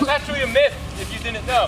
That's actually a myth, if you didn't know.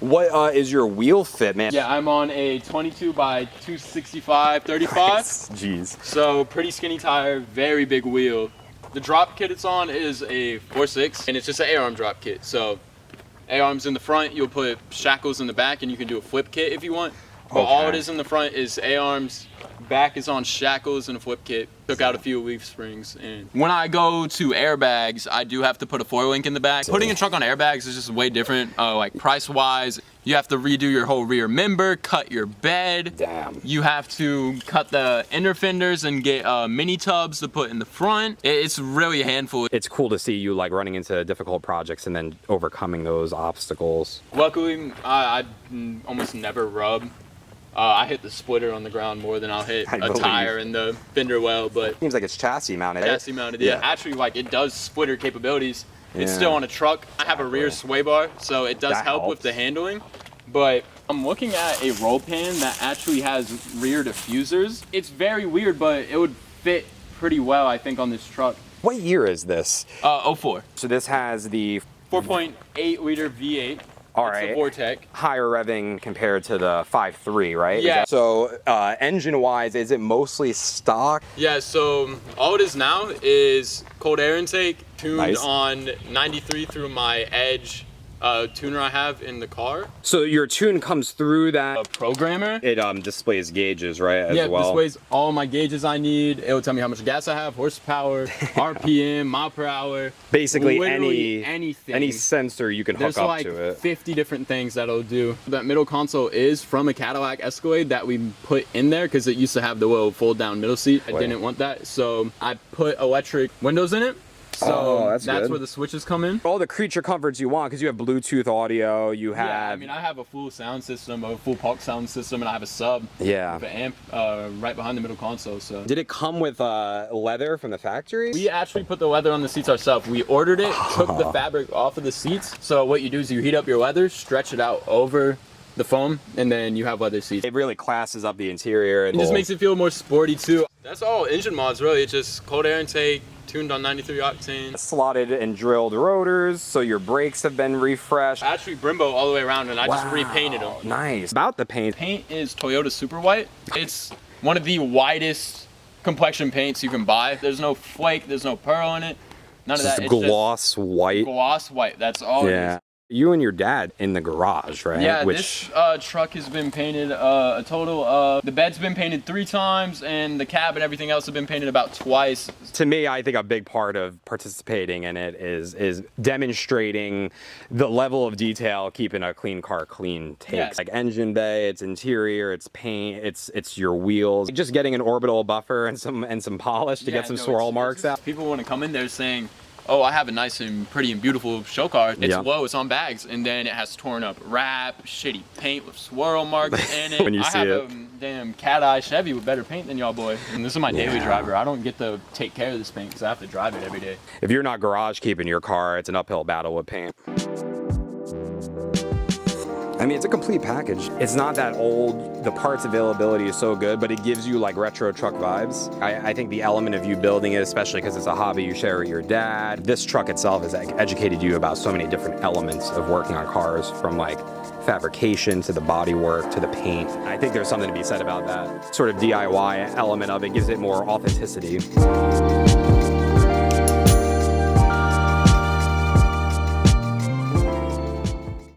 What is your wheel fit, man? Yeah, I'm on a 22 by 265 35. Jeez. So pretty skinny tire, very big wheel. The drop kit it's on is a 4.6, and it's just an A-arm drop kit. So A-arms in the front, you'll put shackles in the back, and you can do a flip kit if you want. But all it is in the front is A-arms, back is on shackles and a flip kit. Took out a few leaf springs. And when I go to airbags, I do have to put a 4-link in the back. Putting a truck on airbags is just way different, like price-wise. You have to redo your whole rear member, cut your bed. Damn. You have to cut the inner fenders and get mini tubs to put in the front. It's really a handful. It's cool to see you like running into difficult projects and then overcoming those obstacles. Luckily, I almost never rub. I hit the splitter on the ground more than I'll hit a tire in the fender well, but seems like it's chassis mounted. Chassis mounted, yeah. Actually, like it does splitter capabilities. It's still on a truck. I have a rear sway bar, so it does help with the handling. But I'm looking at a roll pan that actually has rear diffusers. It's very weird, but it would fit pretty well, I think, on this truck. What year is this? 04. So this has the 4.8 liter V8. All right. It's a Vortec. Higher revving compared to the 5.3, right? Yeah. So engine-wise, is it mostly stock? Yeah, so all it is now is cold air intake, tuned on 93 through my Edge tuner I have in the car. So your tune comes through that A programmer. It displays gauges, right? As Yeah, well. displays all my gauges I need. It will tell me how much gas I have, horsepower, RPM, mile per hour. Basically anything. any sensor you can hook up to it. 50 different things that it'll do. That middle console is from a Cadillac Escalade that we put in there because it used to have the little fold down middle seat. I didn't want that, so I put electric windows in it. So that's where the switches come in. All the creature comforts you want, because you have Bluetooth audio, you have... Yeah, I mean, I have a full sound system, a full Polk sound system, and I have a sub. Yeah. With an amp right behind the middle console, so. Did it come with leather from the factory? We actually put the leather on the seats ourselves. We ordered it, took the fabric off of the seats. So what you do is you heat up your leather, stretch it out over the foam, and then you have leather seats. It really classes up the interior. It just makes it feel more sporty too. That's all engine mods really. It's just cold air intake, tuned on 93 octane. Slotted and drilled rotors, so your brakes have been refreshed. Actually Brembo all the way around, and I just repainted them. Nice. About the paint. Paint is Toyota Super White. It's one of the widest complexion paints you can buy. There's no flake, there's no pearl in it. None of that. It's gloss white. Gloss white, that's all it is. You and your dad in the garage, right? Yeah, this truck has been painted a total of, the bed's been painted 3 times, and the cab and everything else have been painted about twice. To me, I think a big part of participating in it is demonstrating the level of detail keeping a clean car clean takes. Yes. Like engine bay, its interior, its paint, it's your wheels. Just getting an orbital buffer and some polish to get some swirl marks out. People want to come in there saying, oh, I have a nice and pretty and beautiful show car. It's low, it's on bags, and then it has torn up wrap, shitty paint with swirl marks in it. When you I see have it. a damn Cateye Chevy with better paint than y'all boy. And this is my daily driver. I don't get to take care of this paint because I have to drive it every day. If you're not garage keeping your car, it's an uphill battle with paint. I mean, it's a complete package. It's not that old. The parts availability is so good, but it gives you like retro truck vibes. I think the element of you building it, especially because it's a hobby you share with your dad, this truck itself has educated you about so many different elements of working on cars, from like fabrication to the bodywork to the paint. I think there's something to be said about that sort of DIY element of it. Gives it more authenticity.